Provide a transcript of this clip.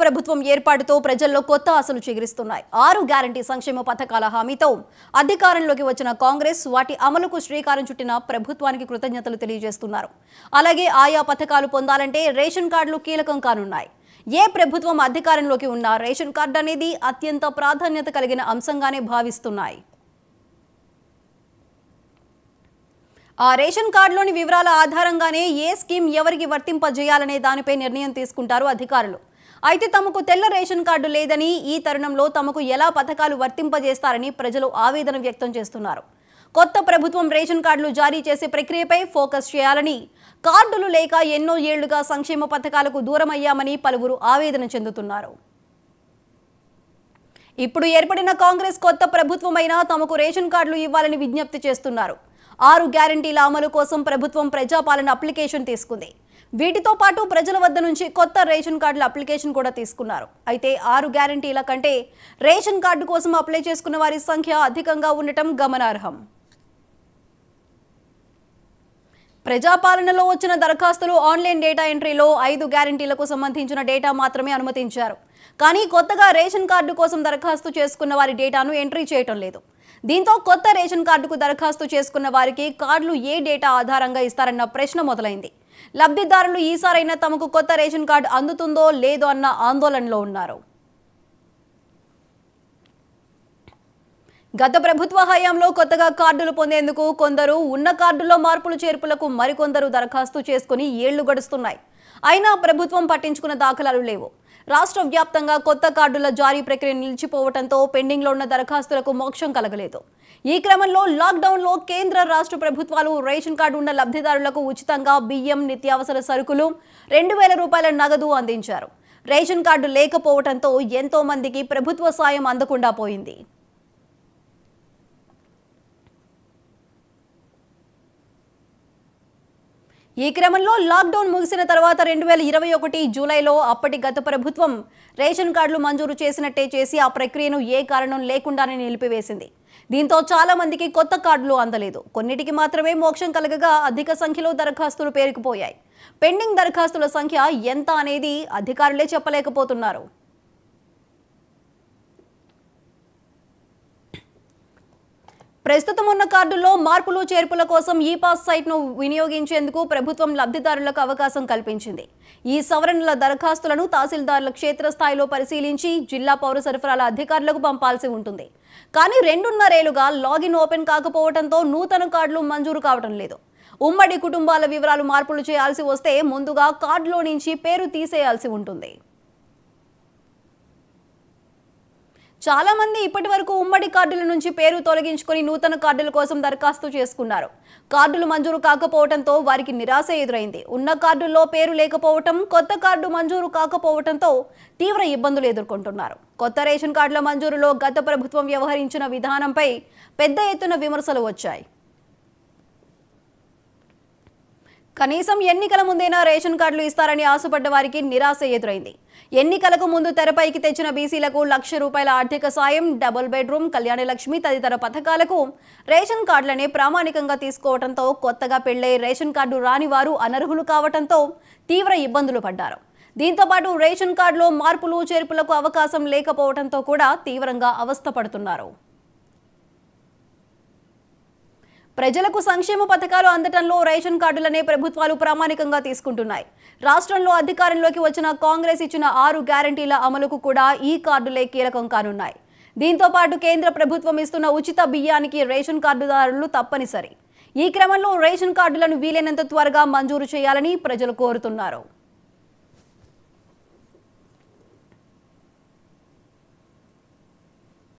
ప్రభుత్వం ఏర్పాటుతో ప్రజల్లో కొత్త ఆశలు చిగురిస్తున్నాయి. 6 గ్యారంటీ సంక్షేమ పథకాల హామీతో అధికారంలోకి వచ్చిన కాంగ్రెస్ వాటి అమలుకు శ్రీకారం చుట్టిన ప్రభుత్వానికి కృతజ్ఞతలు తెలియజేస్తున్నారు. అలాగే ఆయా పథకాలు పొందాలంటే రేషన్ కార్డులు కీలకం కానున్నాయి. ఏ ప్రభుత్వం అధికారంలోకి ఉన్నా రేషన్ కార్డు అనేది అత్యంత ప్రాధాన్యత కలిగిన అంశంగానే భావిస్తున్నాయి. ఆ రేషన్ కార్డులోని వివరాల ఆధారంగానే ఏ స్కీమ్ ఎవరికి వర్తింపజేయాలనే దానిపై నిర్ణయం తీసుకుంటారు అధికారులు. అయితే తమకు తెల్ల రేషన్ కార్డు లేదని, ఈ తరుణంలో తమకు ఎలా పథకాలు వర్తింపజేస్తారని ప్రజలు ఆవేదన వ్యక్తం చేస్తున్నారు. కొత్త ప్రభుత్వం రేషన్ కార్డులు జారీ చేసే ప్రక్రియపై ఫోకస్ చేయాలని, కార్డులు లేక ఎన్నో ఏళ్లుగా సంక్షేమ పథకాలకు దూరమయ్యామని పలువురు ఆవేదన చెందుతున్నారు. ఇప్పుడు ఏర్పడిన కాంగ్రెస్ కొత్త ప్రభుత్వమైనా తమకు రేషన్ కార్డులు ఇవ్వాలని విజ్ఞప్తి చేస్తున్నారు. 6 గ్యారంటీల అమలు కోసం ప్రభుత్వం ప్రజాపాలన అప్లికేషన్ తీసుకుంది. వీటితో పాటు ప్రజల వద్ద నుంచి కొత్త రేషన్ కార్డుల అప్లికేషన్ కూడా తీసుకున్నారు. అయితే 6 గ్యారంటీల కంటే రేషన్ కార్డు కోసం అప్లై చేసుకున్న వారి సంఖ్య అధికంగా ఉండటం గమనార్హం. ప్రజాపాలనలో వచ్చిన దరఖాస్తులు ఆన్లైన్ డేటా ఎంట్రీలో 5 గ్యారంటీలకు సంబంధించిన డేటా మాత్రమే అనుమతించారు. కానీ కొత్తగా రేషన్ కార్డు కోసం దరఖాస్తు చేసుకున్న వారి డేటాను ఎంట్రీ చేయటం లేదు. దీంతో కొత్త రేషన్ కార్డుకు దరఖాస్తు చేసుకున్న వారికి కార్డులు ఏ డేటా ఆధారంగా ఇస్తారన్న ప్రశ్న మొదలైంది. లబ్ధిదారులు ఈసారైనా తమకు కొత్త రేషన్ కార్డు అందుతుందో లేదో అన్న ఆందోళనలో ఉన్నారు. గత ప్రభుత్వ హయాంలో కొత్తగా కార్డులు పొందేందుకు కొందరు, ఉన్న కార్డుల్లో మార్పులు చేర్పులకు మరికొందరు దరఖాస్తు చేసుకుని ఏళ్లు గడుస్తున్నాయి. అయినా ప్రభుత్వం పట్టించుకున్న దాఖలాలు లేవు. రాష్ట్ర వ్యాప్తంగా కొత్త కార్డుల జారీ ప్రక్రియ నిలిచిపోవడంతో పెండింగ్లో ఉన్న దరఖాస్తులకు మోక్షం కలగలేదు. ఈ క్రమంలో లాక్డౌన్లో కేంద్ర రాష్ట్ర ప్రభుత్వాలు రేషన్ కార్డు ఉన్న లబ్ధిదారులకు ఉచితంగా బియ్యం, నిత్యావసర సరుకులు, 2000 రూపాయల నగదు అందించారు. రేషన్ కార్డు లేకపోవడంతో ఎంతో మందికి ప్రభుత్వ సాయం అందకుండా పోయింది. ఈ క్రమంలో లాక్డౌన్ ముగిసిన తర్వాత 2021 జూలైలో అప్పటి గత ప్రభుత్వం రేషన్ కార్డులు మంజూరు చేసినట్టే చేసి ఆ ప్రక్రియను ఏ కారణం లేకుండానే నిలిపివేసింది. దీంతో చాలా మందికి కొత్త కార్డులు అందలేదు. కొన్నిటికి మాత్రమే మోక్షం కలగగా అధిక సంఖ్యలో దరఖాస్తులు పేరుకుపోయాయి. పెండింగ్ దరఖాస్తుల సంఖ్య ఎంత అనేది అధికారులే చెప్పలేకపోతున్నారు. ప్రస్తుతం ఉన్న కార్డుల్లో మార్పులు చేర్పుల కోసం ఈ పాస్ సైట్ను వినియోగించేందుకు ప్రభుత్వం లబ్ధిదారులకు అవకాశం కల్పించింది. ఈ సవరణల దరఖాస్తులను తహసీల్దార్ల క్షేత్రస్థాయిలో పరిశీలించి జిల్లా పౌర సరఫరాల అధికారులకు పంపాల్సి ఉంటుంది. కానీ 2.5 ఏళ్లుగా లాగిన్ ఓపెన్ కాకపోవడంతో నూతన కార్డులు మంజూరు కావడం లేదు. ఉమ్మడి కుటుంబాల వివరాలు మార్పులు చేయాల్సి వస్తే ముందుగా కార్డులో నుంచి పేరు తీసేయాల్సి ఉంటుంది. చాలా మంది ఇప్పటి వరకు ఉమ్మడి కార్డుల నుంచి పేరు తొలగించుకొని నూతన కార్డుల కోసం దరఖాస్తు చేసుకున్నారు. కార్డులు మంజూరు కాకపోవడంతో వారికి నిరాశ ఎదురైంది. ఉన్న కార్డుల్లో పేరు లేకపోవటం, కొత్త కార్డు మంజూరు కాకపోవడంతో తీవ్ర ఇబ్బందులు ఎదుర్కొంటున్నారు. కొత్త రేషన్ కార్డుల మంజూరులో గత ప్రభుత్వం వ్యవహరించిన విధానంపై పెద్ద ఎత్తున విమర్శలు వచ్చాయి. కనీసం ఎన్నికల ముందేనా రేషన్ కార్డులు ఇస్తారని ఆశపడ్డ వారికి నిరాశ ఎదురైంది. ఎన్నికలకు ముందు తెరపైకి తెచ్చిన బీసీలకు 1,00,000 రూపాయల ఆర్థిక సాయం, డబుల్ బెడ్రూమ్, కళ్యాణలక్ష్మి తదితర పథకాలకు రేషన్ కార్డులనే ప్రామాణికంగా తీసుకోవడంతో కొత్తగా పెళ్లై రేషన్ కార్డు రాని వారు అనర్హులు కావడంతో తీవ్ర ఇబ్బందులు పడ్డారు. దీంతో పాటు రేషన్ కార్డులో మార్పులు చేర్పులకు అవకాశం లేకపోవడంతో కూడా తీవ్రంగా అవస్థపడుతున్నారు. ప్రజలకు సంక్షేమ పథకాలు అందటంలో రేషన్ కార్డులనే ప్రభుత్వాలు ప్రామాణికంగా తీసుకుంటున్నాయి. రాష్ట్రంలో అధికారంలోకి వచ్చిన కాంగ్రెస్ ఇచ్చిన 6 గ్యారంటీల అమలుకు కూడా ఈ కార్డులే కీలకం కానున్నాయి. దీంతో పాటు కేంద్ర ప్రభుత్వం ఇస్తున్న ఉచిత బియ్యానికి రేషన్ కార్డుదారులు తప్పనిసరి. ఈ క్రమంలో రేషన్ కార్డులను వీలైనంత త్వరగా మంజూరు చేయాలని ప్రజలు కోరుతున్నారు.